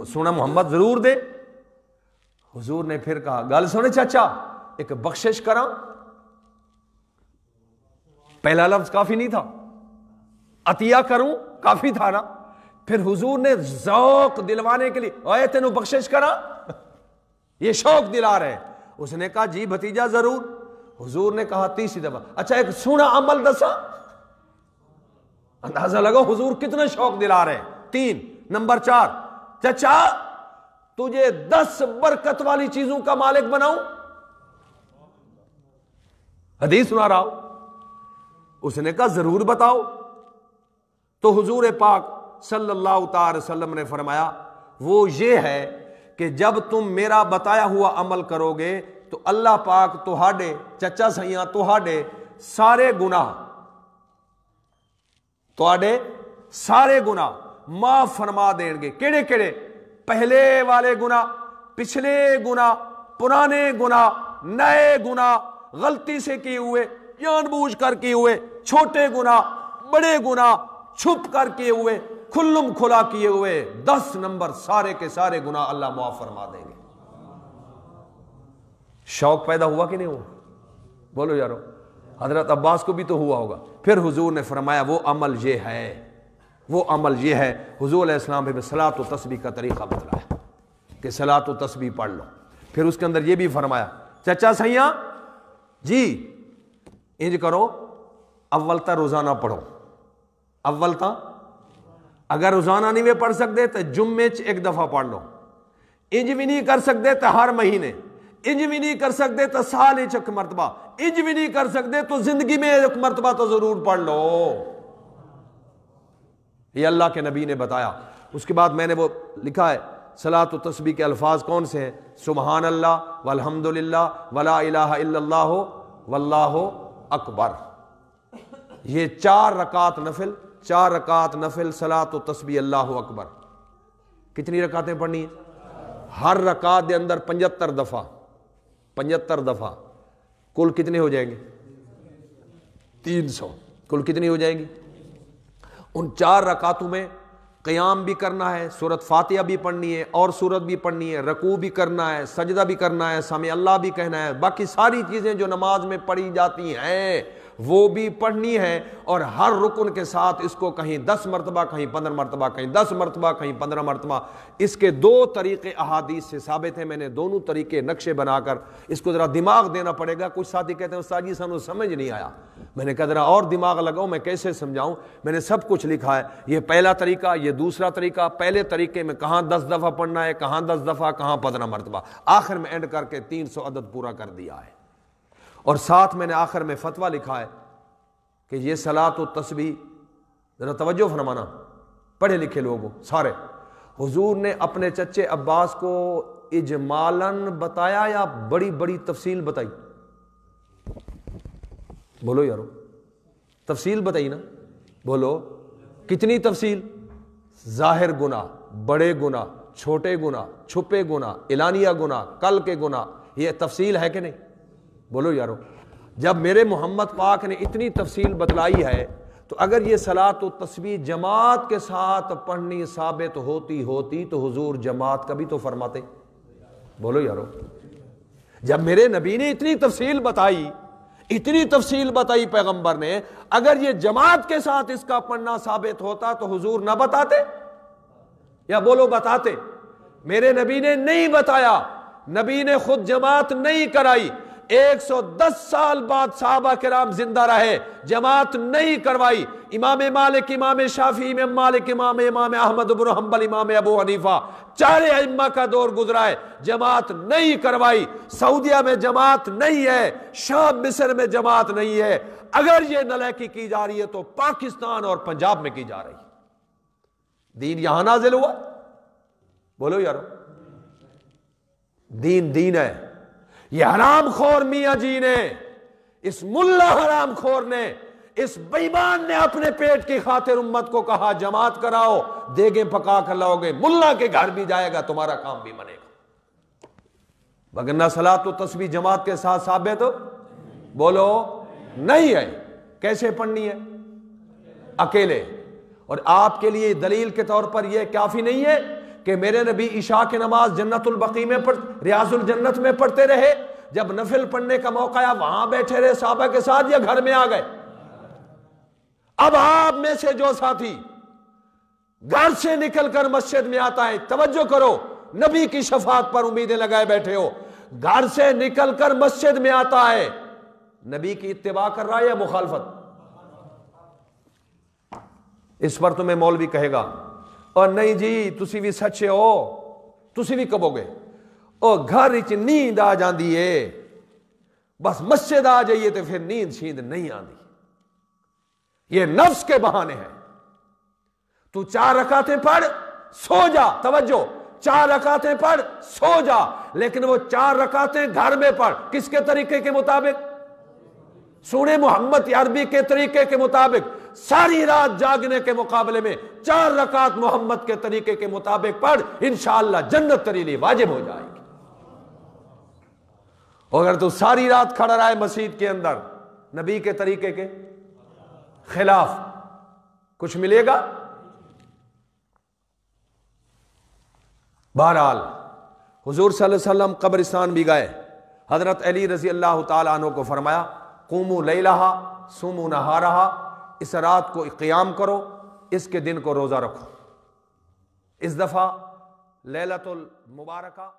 سونا محمد ضرور دے. حضور نے پھر کہا گل سونے چاچا ایک بخشش کراں. پہلا لفظ کافی نہیں تھا, عطیہ کروں کافی تھا نا. پھر حضور نے ذوق دلوانے کے لیے اے تینوں بخشش کراں, یہ شوق دلا رہے. اس نے کہا جی بھتیجا ضرور. حضور نے کہا تیسری دفعہ اچھا ایک سونا عمل دسا. اندازہ لگو حضور کتنا شوق دلا رہے ہیں. 3 نمبر 4 چچا تجھے 10 برکت والی چیزوں کا مالک بناؤں. حدیث سنا رہا ہوں. اس نے کہا ضرور بتاؤ. تو حضور پاک صلی اللہ تعالی وسلم نے فرمایا وہ یہ ہے کہ جب تم میرا بتایا ہوا عمل کرو گے تو اللہ پاک تہاڈے چچا سیاں تہاڈے سارے گناہ تہاڈے سارے گناہ معاف فرما دیں گے. کیڑے کیڑے؟ پہلے والے گناہ, پچھلے گناہ, پرانے گناہ, نئے گناہ, غلطی سے کیے ہوئے, جان بوجھ کر کیے ہوئے, چھوٹے گناہ, بڑے گناہ, چھپ کر کیے ہوئے, کھلم کھلا کیے ہوئے. 10 نمبر سارے کے سارے گناہ اللہ معاف فرما دیں گے. شوق پیدا ہوا کہ نہیں ہوا؟ بولو یارو. حضرت عباس کو بھی تو ہوا ہوگا. پھر حضور نے فرمایا وہ عمل یہ ہے, وہ عمل یہ ہے. حضور علیہ السلام نے صلاۃ و تسبیح کا طریقہ بتلایا کہ صلاۃ و تسبیح پڑھ لو. پھر اس کے اندر یہ بھی فرمایا چچا سیاں جی انج کرو اول تا روزانہ پڑھو. اول تا اگر روزانہ نہیں پڑھ سکتے تو جمعے ایک دفعہ پڑھ لو. انج بھی نہیں کر سکتے تو ہر مہینے, انج بھی نہیں کر سکتے تو سال ایک مرتبہ, انج بھی نہیں کر سکتے تو زندگی میں ایک مرتبہ تو ضرور پڑھ لو. یہ اللہ کے نبی نے بتایا. اس کے بعد میں نے وہ لکھا ہے صلاۃ و تسبیح کے الفاظ کون سے ہیں؟ سبحان اللہ والحمد للہ ولا الہ الا اللہ واللہ اکبر. یہ 4 رکعت نفل, 4 رکعت نفل صلاۃ و تسبیح اللہ اکبر. کتنی رکعتیں پڑھنی ہیں؟ ہر رکعت دے اندر 75 دفعہ, 75 دفعہ. کل کتنے ہو جائیں گے؟ 300. کل کتنی ہو جائیں گی؟ ان 4 رکعتوں میں قیام بھی کرنا ہے, سورۃ فاتحہ بھی پڑھنی ہے, اور سورت بھی پڑھنی ہے, رکوع بھی کرنا ہے, سجدہ بھی کرنا ہے, سمع اللہ بھی کہنا ہے. باقی ساری چیزیں جو نماز میں پڑھی جاتی ہیں وہ بھی پڑھنی ہے. اور ہر رکن کے ساتھ اس کو کہیں 10 مرتبہ, کہیں 15 مرتبہ, کہیں 10 مرتبہ, کہیں 15 مرتبہ. اس کے 2 طریقے احادیث سے ثابت ہیں. میں نے دونوں طریقے نقشے بنا کر اس کو ذرا دماغ دینا پڑے گا. کچھ ساتھی کہتے ہیں استاد جی سانو سمجھ نہیں آیا. میں نے کہا ذرا اور دماغ لگاؤ, میں کیسے سمجھاؤں. میں نے سب کچھ لکھا ہے. یہ پہلا طریقہ, یہ دوسرا طریقہ. پہلے طریقے میں کہاں 10 دفعہ پڑھنا ہے, کہاں 10 دفعہ, کہاں 15 مرتبہ. آخر میں اینڈ کر کے 300 عدد پورا کر دیا ہے. اور ساتھ میں نے آخر میں فتویٰ لکھا ہے کہ یہ صلاۃ و تسبیح, ذرا توجہ فرمانا پڑھے لکھے لوگوں سارے, حضور نے اپنے چچے عباس کو اجمالاً بتایا یا بڑی بڑی تفصیل بتائی؟ بولو یارو, تفصیل بتائی نا. بولو کتنی تفصیل؟ ظاہر گناہ, بڑے گناہ, چھوٹے گناہ, چھپے گناہ, اعلانیہ گناہ, کل کے گناہ, یہ تفصیل ہے کہ نہیں؟ بولو یارو. جب میرے محمد پاک نے اتنی تفصیل بتلائی ہے تو اگر یہ صلاۃ و تسبیح جماعت کے ساتھ پڑھنی ثابت ہوتی تو حضور جماعت کا بھی تو فرماتے. بولو یارو. جب میرے نبی نے اتنی تفصیل بتائی, اتنی تفصیل بتائی پیغمبر نے, اگر یہ جماعت کے ساتھ اس کا پڑھنا ثابت ہوتا تو حضور نہ بتاتے یا بولو بتاتے؟ میرے نبی نے نہیں بتایا, نبی نے خود جماعت نہیں کرائی. 110 سال بعد صحابہ کرام زندہ رہے, جماعت نہیں کروائی. امام مالک, امام شافعی, امام مالک, امام احمد بن حنبل, امام ابو حنیفہ, 4 ائمہ کا دور گزرا ہے, جماعت نہیں کروائی. سعودیہ میں جماعت نہیں ہے, شام مصر میں جماعت نہیں ہے. اگر یہ نالیکی کی جا رہی ہے تو پاکستان اور پنجاب میں کی جا رہی ہے. دین یہاں نازل ہوا. بولو یارو. دین ہے. یہ حرام خور میاں جی نے, اس ملا حرام خور نے, اس بیمان نے اپنے پیٹ کی خاطر امت کو کہا جماعت کراؤ, دیگیں پکا کر لاؤ گے, ملا کے گھر بھی جائے گا, تمہارا کام بھی بنے گا. وگرنہ صلاۃ و تسبیح جماعت کے ساتھ ثابت بولو نہیں ہے. کیسے پڑھنی ہے؟ اکیلے. اور آپ کے لیے دلیل کے طور پر یہ کافی نہیں ہے کہ میرے نبی عشاء کی نماز جنت البقیع میں ریاض الجنت میں پڑھتے رہے، جب نفل پڑھنے کا موقع آیا وہاں بیٹھے رہے صحابہ کے ساتھ یا گھر میں آ گئے؟ اب آپ میں سے جو ساتھی گھر سے نکل کر مسجد میں آتا ہے، توجہ کرو، نبی کی شفاعت پر امیدیں لگائے بیٹھے ہو، گھر سے نکل کر مسجد میں آتا ہے، نبی کی اتباع کر رہا ہے یا مخالفت؟ اس پر تمہیں مولوی کہے گا اور نہیں جی تسی بھی سچے ہو، تسی بھی کہو گے او گھر وچ نیند آ جاندی ہے، بس مسجد آ جائیے تو پھر نیند شیند نہیں آندی، یہ نفس کے بہانے ہیں۔ تو 4 رکعتیں پڑھ سو جا، توجہ، 4 رکعتیں پڑھ سو جا، لیکن وہ 4 رکعتیں گھر میں پڑھ، کس کے طریقے کے مطابق؟ سورہ محمد عربی کے طریقے کے مطابق۔ ساری رات جاگنے کے مقابلے میں 4 رکعت محمد کے طریقے کے مطابق پڑھ، انشاءاللہ جنت تیرے لیے واجب ہو جائے گی۔ اگر تو ساری رات کھڑا رہے مسجد کے اندر نبی کے طریقے کے خلاف، کچھ ملے گا؟ بہرحال حضور صلی اللہ علیہ وسلم قبرستان بھی گئے، حضرت علی رضی اللہ تعالیٰ عنہ کو فرمایا قوموا لیلہا صوموا نہارہا، اس رات کو قیام کرو، اس کے دن کو روزہ رکھو۔ اس دفعہ لیلۃ المبارکہ